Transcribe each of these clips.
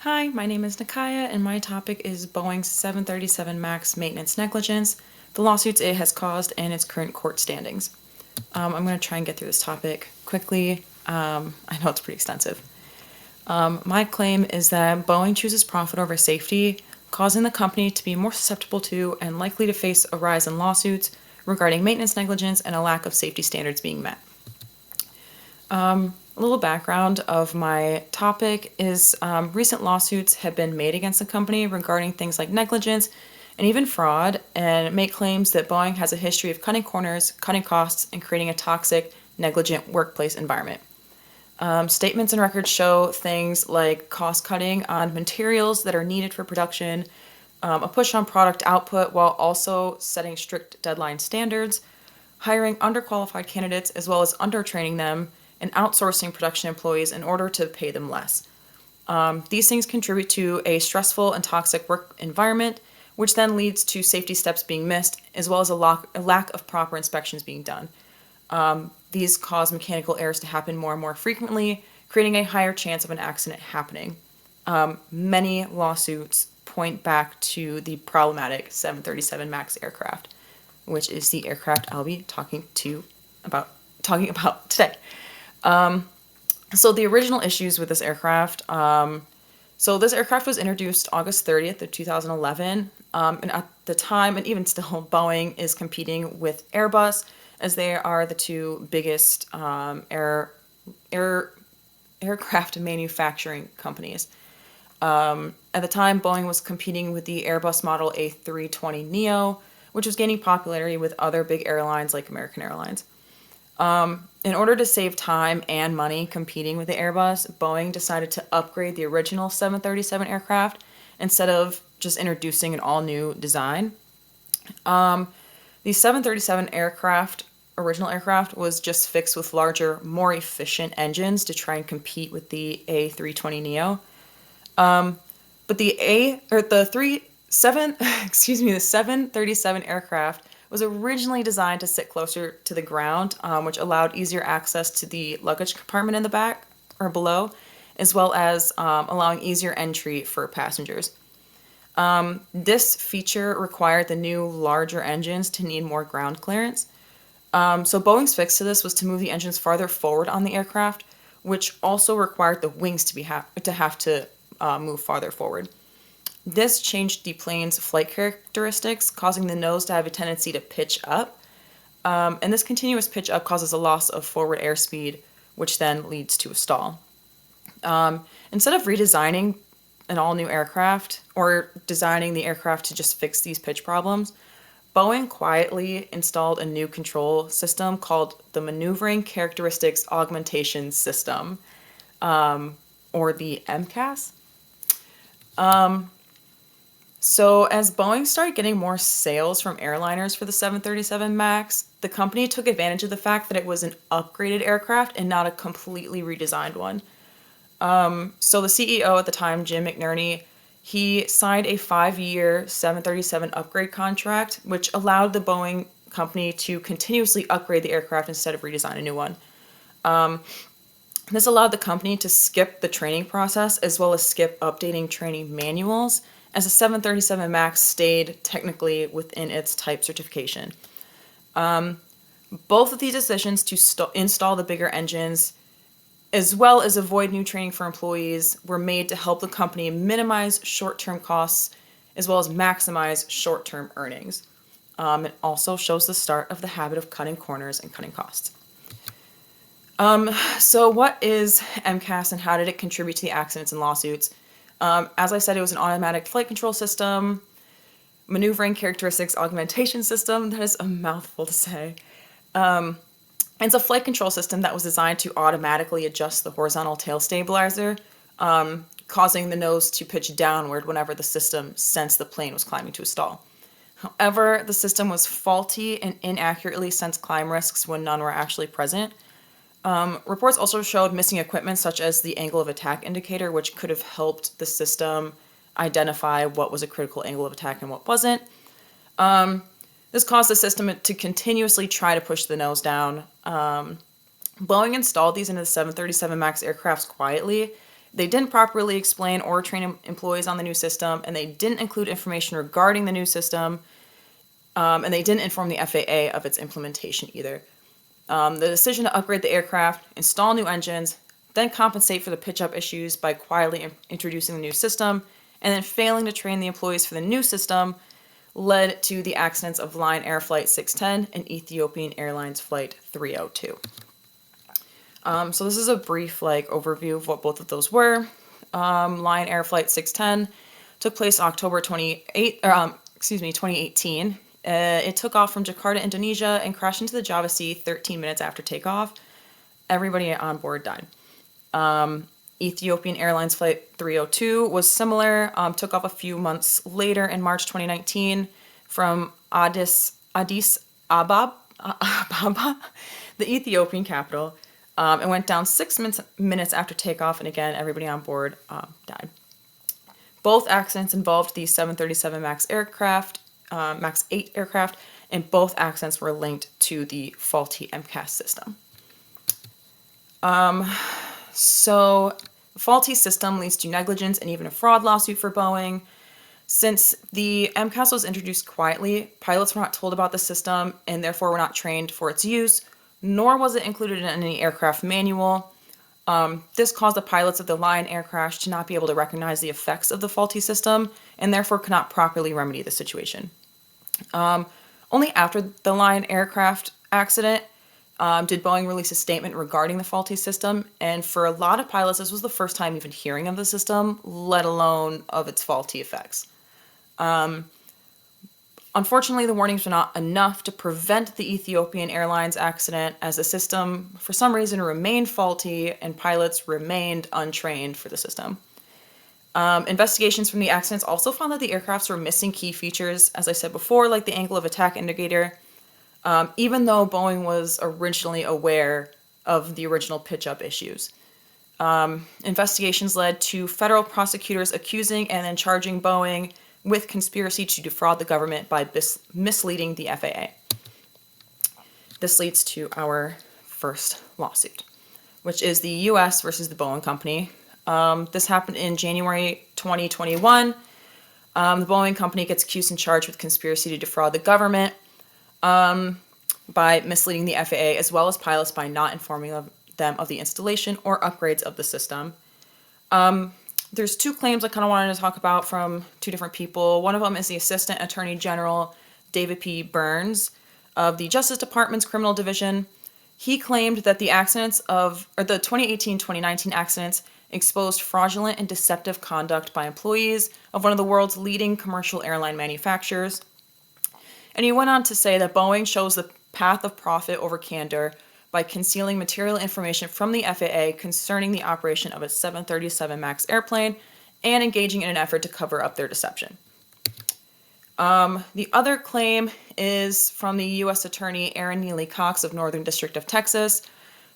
Hi, my name is Nikaya, and my topic is Boeing's 737 MAX maintenance negligence, the lawsuits it has caused, and its current court standings. I'm going to try and get through this topic quickly. I know it's pretty extensive. My claim is that Boeing chooses profit over safety, causing the company to be more susceptible to and likely to face a rise in lawsuits regarding maintenance negligence and a lack of safety standards being met. A little background of my topic is recent lawsuits have been made against the company regarding things like negligence and even fraud, and make claims that Boeing has a history of cutting corners, cutting costs, and creating a toxic, negligent workplace environment. Statements and records show things like cost cutting on materials that are needed for production, a push on product output while also setting strict deadline standards, hiring underqualified candidates as well as undertraining them, and outsourcing production employees in order to pay them less. These things contribute to a stressful and toxic work environment, which then leads to safety steps being missed, as well as a lack of proper inspections being done. These cause mechanical errors to happen more and more frequently, creating a higher chance of an accident happening. Many lawsuits point back to the problematic 737 MAX aircraft, which is the aircraft I'll be talking about today. So the original issues with this aircraft. So this aircraft was introduced August 30th of 2011, and at the time, and even still, Boeing is competing with Airbus, as they are the two biggest aircraft manufacturing companies. At the time, Boeing was competing with the Airbus model A320neo, which was gaining popularity with other big airlines like American Airlines. In order to save time and money competing with the Airbus, Boeing decided to upgrade the original 737 aircraft instead of just introducing an all-new design. The 737 original aircraft, was just fixed with larger, more efficient engines to try and compete with the A320neo. But the 737 aircraft was originally designed to sit closer to the ground, which allowed easier access to the luggage compartment in the back or below, as well as allowing easier entry for passengers. This feature required the new larger engines to need more ground clearance. So Boeing's fix to this was to move the engines farther forward on the aircraft, which also required the wings to have to move farther forward. This changed the plane's flight characteristics, causing the nose to have a tendency to pitch up. And this continuous pitch up causes a loss of forward airspeed, which then leads to a stall. Instead of redesigning an all-new aircraft or designing the aircraft to just fix these pitch problems, Boeing quietly installed a new control system called the Maneuvering Characteristics Augmentation System, or the MCAS. So as Boeing started getting more sales from airliners for the 737 MAX, the company took advantage of the fact that it was an upgraded aircraft and not a completely redesigned one. So the CEO at the time, Jim McNerney, he signed a 5-year 737 upgrade contract, which allowed the Boeing company to continuously upgrade the aircraft instead of redesign a new one. This allowed the company to skip the training process as well as skip updating training manuals, as the 737 MAX stayed technically within its type certification. Both of these decisions to install the bigger engines, as well as avoid new training for employees, were made to help the company minimize short-term costs as well as maximize short-term earnings. It also shows the start of the habit of cutting corners and cutting costs. So what is MCAS and how did it contribute to the accidents and lawsuits? As I said, it was an automatic flight control system, maneuvering characteristics augmentation system. That is a mouthful to say. It's a flight control system that was designed to automatically adjust the horizontal tail stabilizer, causing the nose to pitch downward whenever the system sensed the plane was climbing to a stall. However, the system was faulty and inaccurately sensed climb risks when none were actually present. Reports also showed missing equipment such as the angle of attack indicator, which could have helped the system identify what was a critical angle of attack and what wasn't. This caused the system to continuously try to push the nose down. Boeing installed these into the 737 MAX aircrafts quietly, They didn't properly explain or train employees on the new system, and they didn't include information regarding the new system, and they didn't inform the FAA of its implementation either. The decision to upgrade the aircraft, install new engines, then compensate for the pitch-up issues by quietly introducing the new system, and then failing to train the employees for the new system led to the accidents of Lion Air Flight 610 and Ethiopian Airlines Flight 302. So this is a brief overview of what both of those were. Lion Air Flight 610 took place October 2018. It took off from Jakarta, Indonesia, and crashed into the Java Sea 13 minutes after takeoff. Everybody on board died. Ethiopian Airlines Flight 302 was similar, took off a few months later in March 2019 from Addis Ababa, the Ethiopian capital, and went down 6 minutes after takeoff, and again, everybody on board died. Both accidents involved the 737 MAX aircraft, MAX 8 aircraft, and both accidents were linked to the faulty MCAS system. So the faulty system leads to negligence and even a fraud lawsuit for Boeing. Since the MCAS was introduced quietly, pilots were not told about the system and therefore were not trained for its use, nor was it included in any aircraft manual. This caused the pilots of the Lion Air crash to not be able to recognize the effects of the faulty system and therefore could not properly remedy the situation. Only after the Lion aircraft accident did Boeing release a statement regarding the faulty system, and for a lot of pilots, this was the first time even hearing of the system, let alone of its faulty effects. Unfortunately, the warnings were not enough to prevent the Ethiopian Airlines accident, as the system, for some reason, remained faulty and pilots remained untrained for the system. Investigations from the accidents also found that the aircrafts were missing key features, as I said before, like the angle of attack indicator, even though Boeing was originally aware of the original pitch-up issues. Investigations led to federal prosecutors accusing and then charging Boeing with conspiracy to defraud the government by misleading the FAA. This leads to our first lawsuit, which is the U.S. versus the Boeing Company. This happened in January 2021. The Boeing Company gets accused and charged with conspiracy to defraud the government by misleading the FAA, as well as pilots by not informing them of the installation or upgrades of the system. There's two claims I kind of wanted to talk about from two different people. One of them is the Assistant Attorney General, David P. Burns, of the Justice Department's Criminal Division. He claimed that the 2018-2019 accidents exposed fraudulent and deceptive conduct by employees of one of the world's leading commercial airline manufacturers. And he went on to say that Boeing chose the path of profit over candor by concealing material information from the FAA concerning the operation of its 737 MAX airplane and engaging in an effort to cover up their deception. The other claim is from the U.S. Attorney Erin Neely Cox of Northern District of Texas.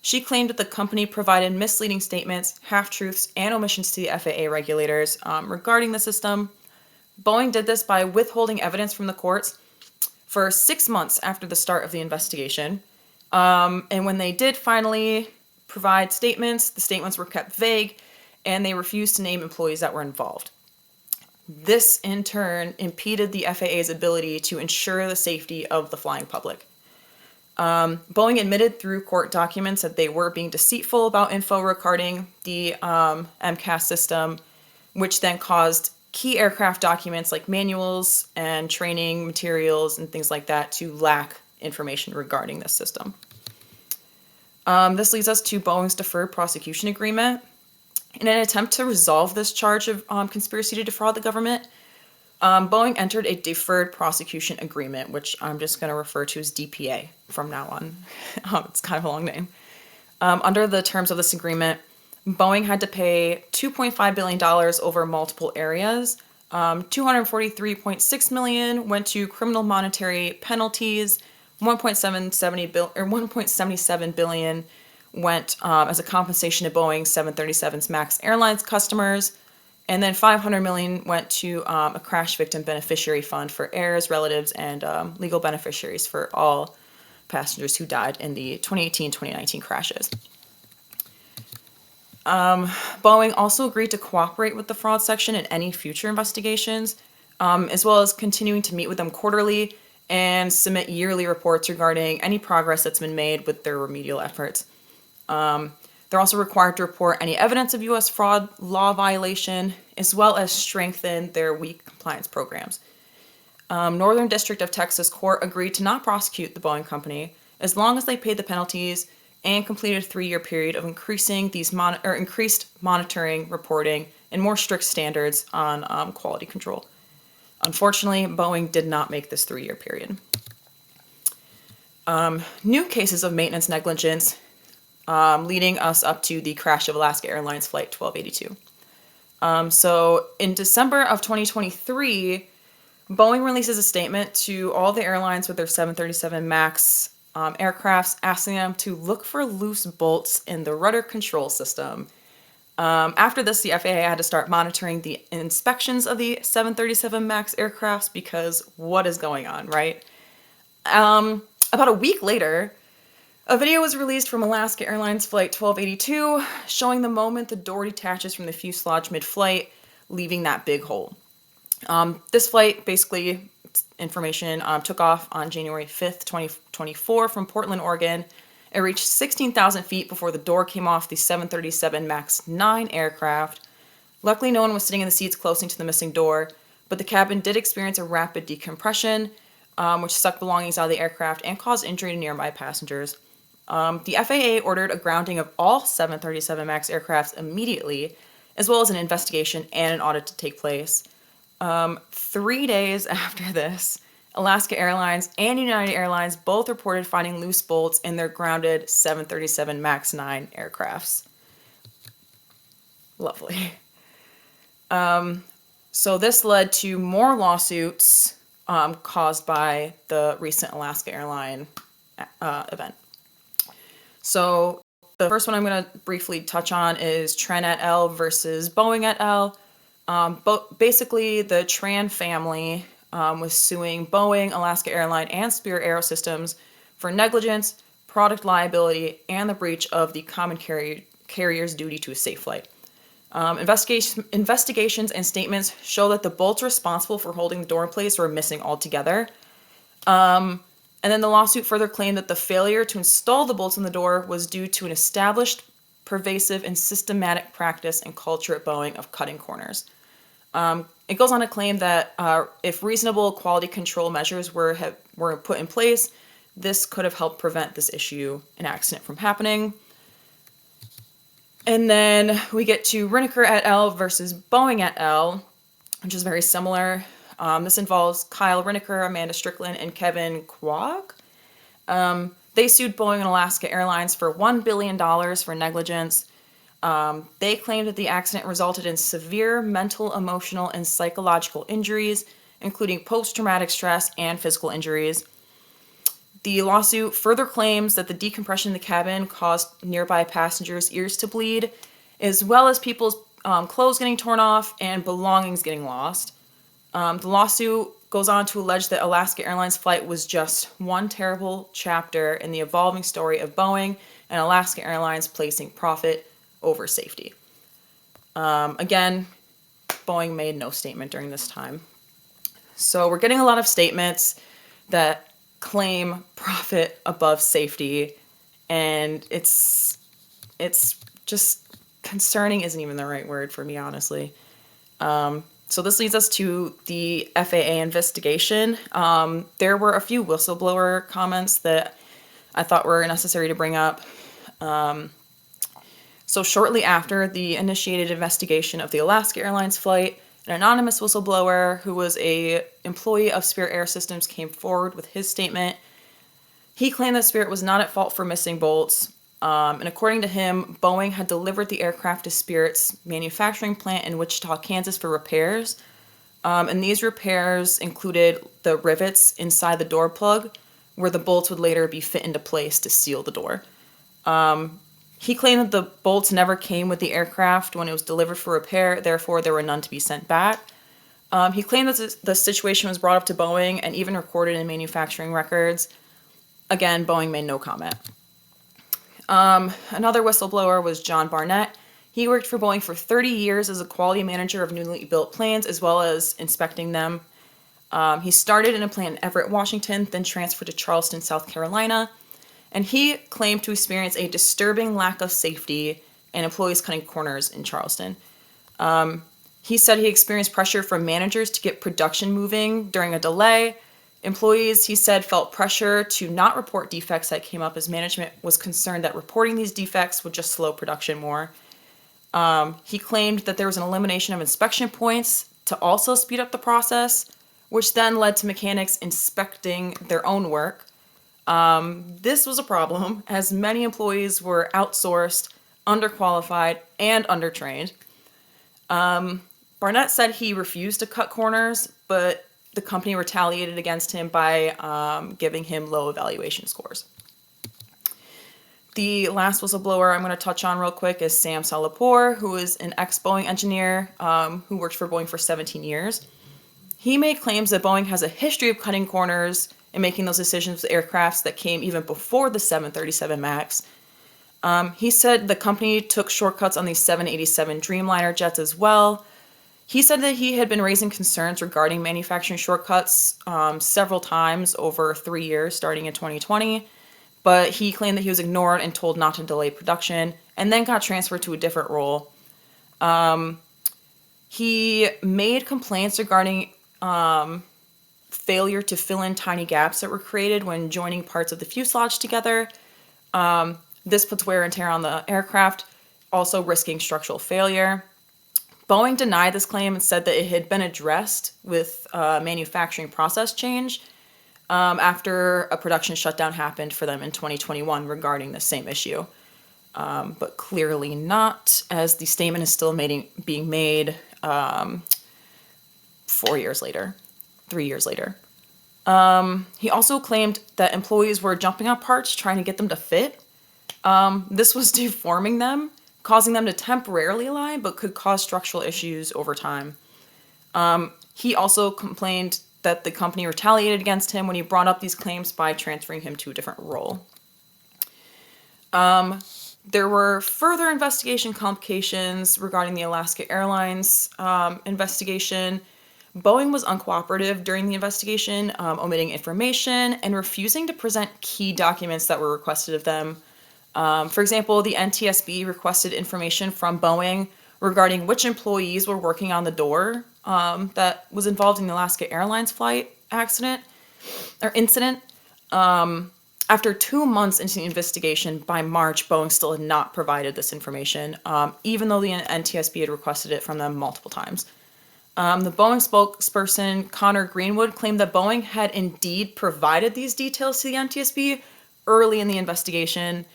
She claimed that the company provided misleading statements, half-truths, and omissions to the FAA regulators regarding the system. Boeing did this by withholding evidence from the courts for 6 months after the start of the investigation. And when they did finally provide statements, the statements were kept vague, and they refused to name employees that were involved. This, in turn, impeded the FAA's ability to ensure the safety of the flying public. Boeing admitted through court documents that they were being deceitful about info regarding the MCAS system, which then caused key aircraft documents like manuals and training materials and things like that to lack information regarding this system. This leads us to Boeing's deferred prosecution agreement. In an attempt to resolve this charge of conspiracy to defraud the government, Boeing entered a deferred prosecution agreement, which I'm just going to refer to as DPA from now on. It's kind of a long name. Under the terms of this agreement, Boeing had to pay $2.5 billion over multiple areas. $243.6 million went to criminal monetary penalties. $1.77 billion went as a compensation to Boeing's 737's MAX Airlines customers, and then $500 million went to a crash victim beneficiary fund for heirs, relatives, and legal beneficiaries for all passengers who died in the 2018-2019 crashes. Boeing also agreed to cooperate with the fraud section in any future investigations, as well as continuing to meet with them quarterly and submit yearly reports regarding any progress that's been made with their remedial efforts. They're also required to report any evidence of U.S. fraud law violation, as well as strengthen their weak compliance programs. Northern District of Texas Court agreed to not prosecute the Boeing company as long as they paid the penalties and completed a 3-year period of increased monitoring, reporting, and more strict standards on quality control. Unfortunately, Boeing did not make this 3-year period. New cases of maintenance negligence leading us up to the crash of Alaska Airlines Flight 1282. So in December of 2023, Boeing releases a statement to all the airlines with their 737 MAX aircrafts, asking them to look for loose bolts in the rudder control system. After this, the FAA had to start monitoring the inspections of the 737 MAX aircrafts because what is going on, right? About a week later, a video was released from Alaska Airlines Flight 1282 showing the moment the door detaches from the fuselage mid-flight, leaving that big hole. This flight, basically, information, took off on January 5th, 2024 from Portland, Oregon. It reached 16,000 feet before the door came off the 737 MAX 9 aircraft. Luckily, no one was sitting in the seats closest to the missing door, but the cabin did experience a rapid decompression, which sucked belongings out of the aircraft and caused injury to nearby passengers. The FAA ordered a grounding of all 737 MAX aircrafts immediately, as well as an investigation and an audit to take place. 3 days after this, Alaska Airlines and United Airlines both reported finding loose bolts in their grounded 737 MAX 9 aircrafts. Lovely. So this led to more lawsuits caused by the recent Alaska Airline event. So the first one I'm going to briefly touch on is Tran et al. Versus Boeing et al. Basically, the Tran family was suing Boeing, Alaska Airlines, and Spirit AeroSystems for negligence, product liability, and the breach of the common carrier's duty to a safe flight. Investigations and statements show that the bolts responsible for holding the door in place were missing altogether. And then the lawsuit further claimed that the failure to install the bolts in the door was due to an established, pervasive, and systematic practice and culture at Boeing of cutting corners. It goes on to claim that if reasonable quality control measures were put in place, this could have helped prevent this issue, an accident, from happening. And then we get to Riniker et al. Versus Boeing et al., which is very similar. This involves Kyle Riniker, Amanda Strickland, and Kevin Kwok. They sued Boeing and Alaska Airlines for $1 billion for negligence. They claimed that the accident resulted in severe mental, emotional, and psychological injuries, including post-traumatic stress and physical injuries. The lawsuit further claims that the decompression in the cabin caused nearby passengers' ears to bleed, as well as people's clothes getting torn off and belongings getting lost. The lawsuit goes on to allege that Alaska Airlines flight was just one terrible chapter in the evolving story of Boeing and Alaska Airlines placing profit over safety. Again, Boeing made no statement during this time. So we're getting a lot of statements that claim profit above safety, and it's just concerning isn't even the right word for me, honestly. So this leads us to the FAA investigation. There were a few whistleblower comments that I thought were necessary to bring up. So shortly after the initiated investigation of the Alaska Airlines flight, an anonymous whistleblower who was an employee of Spirit AeroSystems came forward with his statement. He claimed that Spirit was not at fault for missing bolts. And according to him, Boeing had delivered the aircraft to Spirit's manufacturing plant in Wichita, Kansas for repairs. And these repairs included the rivets inside the door plug, where the bolts would later be fit into place to seal the door. He claimed that the bolts never came with the aircraft when it was delivered for repair, therefore there were none to be sent back. He claimed that the situation was brought up to Boeing and even recorded in manufacturing records. Again, Boeing made no comment. Another whistleblower was John Barnett. He worked for Boeing for 30 years as a quality manager of newly built planes as well as inspecting them. He started in a plant in Everett, Washington, then transferred to Charleston, South Carolina, and he claimed to experience a disturbing lack of safety and employees cutting corners in Charleston. He said he experienced pressure from managers to get production moving during a delay. Employees, he said, felt pressure to not report defects that came up as management was concerned that reporting these defects would just slow production more. He claimed that there was an elimination of inspection points to also speed up the process, which then led to mechanics inspecting their own work. This was a problem as many employees were outsourced, underqualified, and undertrained. Barnett said he refused to cut corners, but the company retaliated against him by giving him low evaluation scores. The last whistleblower I'm going to touch on real quick is Sam Salapour, who is an ex-Boeing engineer who worked for Boeing for 17 years. He made claims that Boeing has a history of cutting corners and making those decisions with aircrafts that came even before the 737 MAX. He said the company took shortcuts on these 787 Dreamliner jets as well. He said that he had been raising concerns regarding manufacturing shortcuts several times over 3 years, starting in 2020, but he claimed that he was ignored and told not to delay production, and then got transferred to a different role. He made complaints regarding failure to fill in tiny gaps that were created when joining parts of the fuselage together. This puts wear and tear on the aircraft, also risking structural failure. Boeing denied this claim and said that it had been addressed with manufacturing process change after a production shutdown happened for them in 2021 regarding the same issue. But clearly not, as the statement is still being made 4 years later, 3 years later. He also claimed that employees were jumping on parts trying to get them to fit. This was deforming them, causing them to temporarily align, but could cause structural issues over time. He also complained that the company retaliated against him when he brought up these claims by transferring him to a different role. There were further investigation complications regarding the Alaska Airlines investigation. Boeing was uncooperative during the investigation, omitting information and refusing to present key documents that were requested of them. For example, the NTSB requested information from Boeing regarding which employees were working on the door that was involved in the Alaska Airlines flight incident. After 2 months into the investigation, by March, Boeing still had not provided this information, even though the NTSB had requested it from them multiple times. The Boeing spokesperson, Connor Greenwood, claimed that Boeing had indeed provided these details to the NTSB early in the investigation.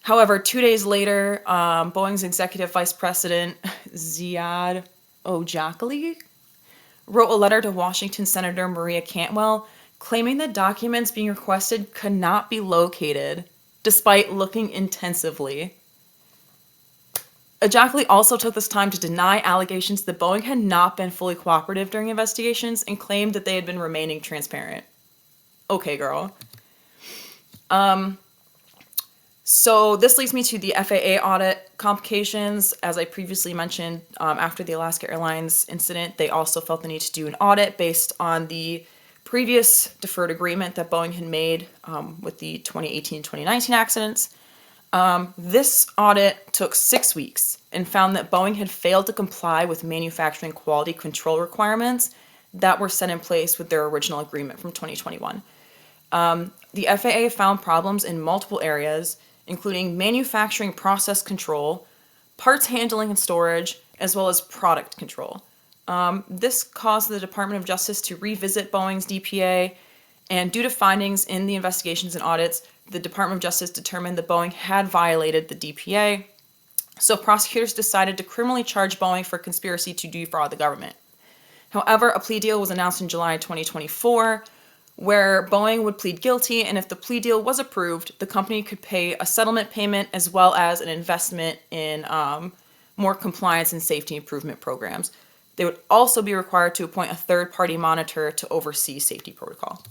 However, 2 days later, Boeing's executive vice president, Ziad Ojokali, wrote a letter to Washington Senator Maria Cantwell claiming that documents being requested could not be located, despite looking intensively. Ojokali also took this time to deny allegations that Boeing had not been fully cooperative during investigations and claimed that they had been remaining transparent. Okay, girl. So this leads me to the FAA audit complications. As I previously mentioned, after the Alaska Airlines incident, they also felt the need to do an audit based on the previous deferred agreement that Boeing had made with the 2018-2019 accidents. This audit took 6 weeks and found that Boeing had failed to comply with manufacturing quality control requirements that were set in place with their original agreement from 2021. The FAA found problems in multiple areas, including manufacturing process control, parts handling and storage, as well as product control. This caused the Department of Justice to revisit Boeing's DPA, and due to findings in the investigations and audits, the Department of Justice determined that Boeing had violated the DPA, so prosecutors decided to criminally charge Boeing for conspiracy to defraud the government. However, a plea deal was announced in July 2024, where Boeing would plead guilty, and if the plea deal was approved, the company could pay a settlement payment as well as an investment in more compliance and safety improvement programs. They would also be required to appoint a third-party monitor to oversee safety protocol.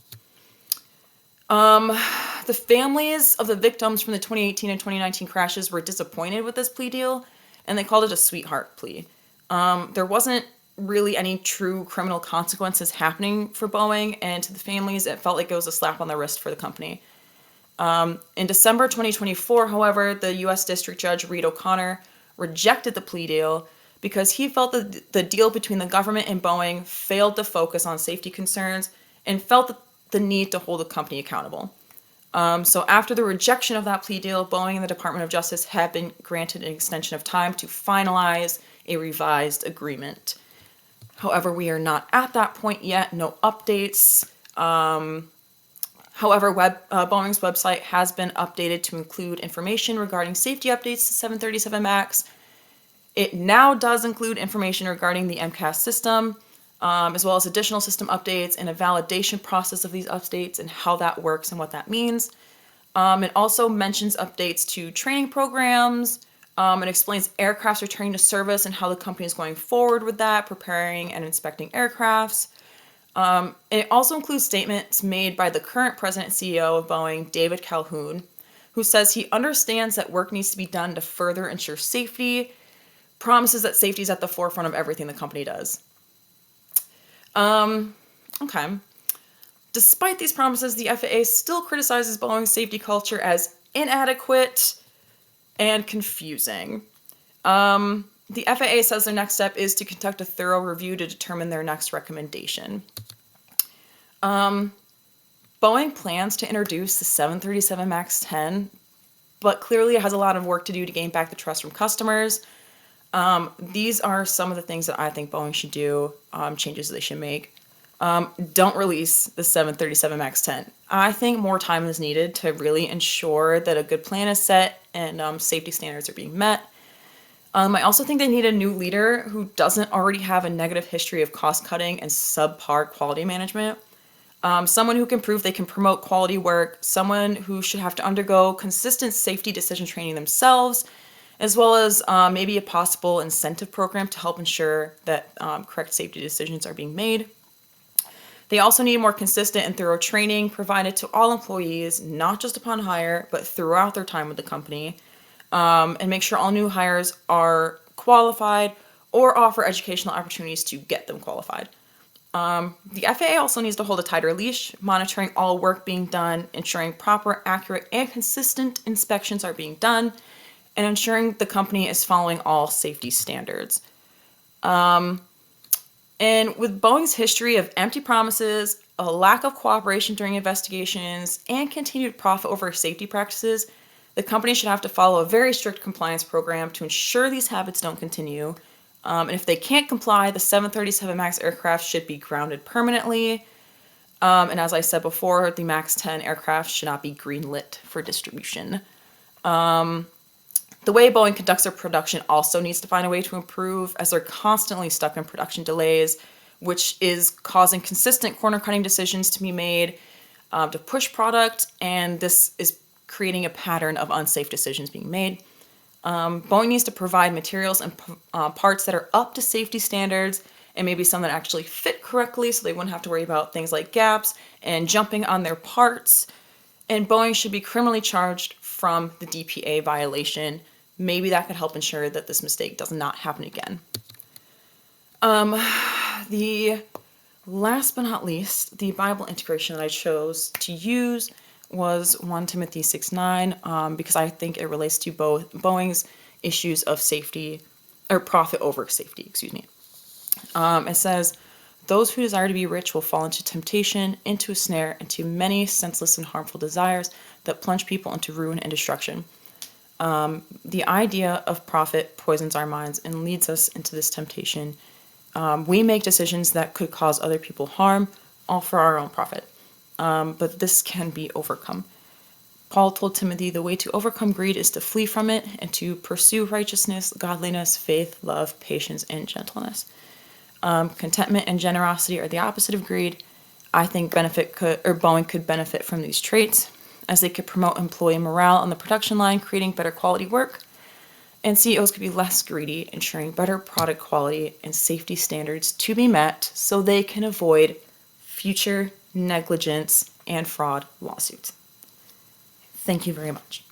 The families of the victims from the 2018 and 2019 crashes were disappointed with this plea deal, and they called it a sweetheart plea. There wasn't really any true criminal consequences happening for Boeing, and to the families, it felt like it was a slap on the wrist for the company. In December 2024, however, the U.S. District Judge Reed O'Connor rejected the plea deal because he felt that the deal between the government and Boeing failed to focus on safety concerns and felt the need to hold the company accountable. So after the rejection of that plea deal, Boeing and the Department of Justice have been granted an extension of time to finalize a revised agreement. However, we are not at that point yet, no updates. However, Boeing's website has been updated to include information regarding safety updates to 737 MAX. It now does include information regarding the MCAS system, as well as additional system updates and a validation process of these updates and how that works and what that means. It also mentions updates to training programs. It explains aircrafts returning to service and how the company is going forward with that, preparing and inspecting aircrafts. It also includes statements made by the current president and CEO of Boeing, David Calhoun, who says he understands that work needs to be done to further ensure safety, promises that safety is at the forefront of everything the company does. Okay. Despite these promises, the FAA still criticizes Boeing's safety culture as inadequate and confusing. The FAA says their next step is to conduct a thorough review to determine their next recommendation. Boeing plans to introduce the 737 MAX 10, but clearly it has a lot of work to do to gain back the trust from customers. These are some of the things that I think Boeing should do, changes they should make. Don't release the 737 MAX 10. I think more time is needed to really ensure that a good plan is set and safety standards are being met. I also think they need a new leader who doesn't already have a negative history of cost cutting and subpar quality management. Someone who can prove they can promote quality work, someone who should have to undergo consistent safety decision training themselves, as well as maybe a possible incentive program to help ensure that correct safety decisions are being made. They also need more consistent and thorough training provided to all employees, not just upon hire, but throughout their time with the company, and make sure all new hires are qualified or offer educational opportunities to get them qualified. The FAA also needs to hold a tighter leash, monitoring all work being done, ensuring proper, accurate, and consistent inspections are being done, and ensuring the company is following all safety standards. And with Boeing's history of empty promises, a lack of cooperation during investigations, and continued profit over safety practices, the company should have to follow a very strict compliance program to ensure these habits don't continue. And if they can't comply, the 737 MAX aircraft should be grounded permanently. And as I said before, the MAX 10 aircraft should not be greenlit for distribution. The way Boeing conducts their production also needs to find a way to improve, as they're constantly stuck in production delays, which is causing consistent corner-cutting decisions to be made to push product, and this is creating a pattern of unsafe decisions being made. Boeing needs to provide materials and parts that are up to safety standards, and maybe some that actually fit correctly so they wouldn't have to worry about things like gaps and jumping on their parts. And Boeing should be criminally charged from the DPA violation. Maybe that could help ensure that this mistake does not happen again. The last but not least, the Bible integration that I chose to use was 1 Timothy 6:9, because I think it relates to both Boeing's issues of safety, or profit over safety, It says, "Those who desire to be rich will fall into temptation, into a snare, into many senseless and harmful desires that plunge people into ruin and destruction." The idea of profit poisons our minds and leads us into this temptation. We make decisions that could cause other people harm, all for our own profit. But this can be overcome. Paul told Timothy the way to overcome greed is to flee from it and to pursue righteousness, godliness, faith, love, patience, and gentleness. Contentment and generosity are the opposite of greed. I think Boeing could benefit from these traits, as they could promote employee morale on the production line, creating better quality work. And CEOs could be less greedy, ensuring better product quality and safety standards to be met so they can avoid future negligence and fraud lawsuits. Thank you very much.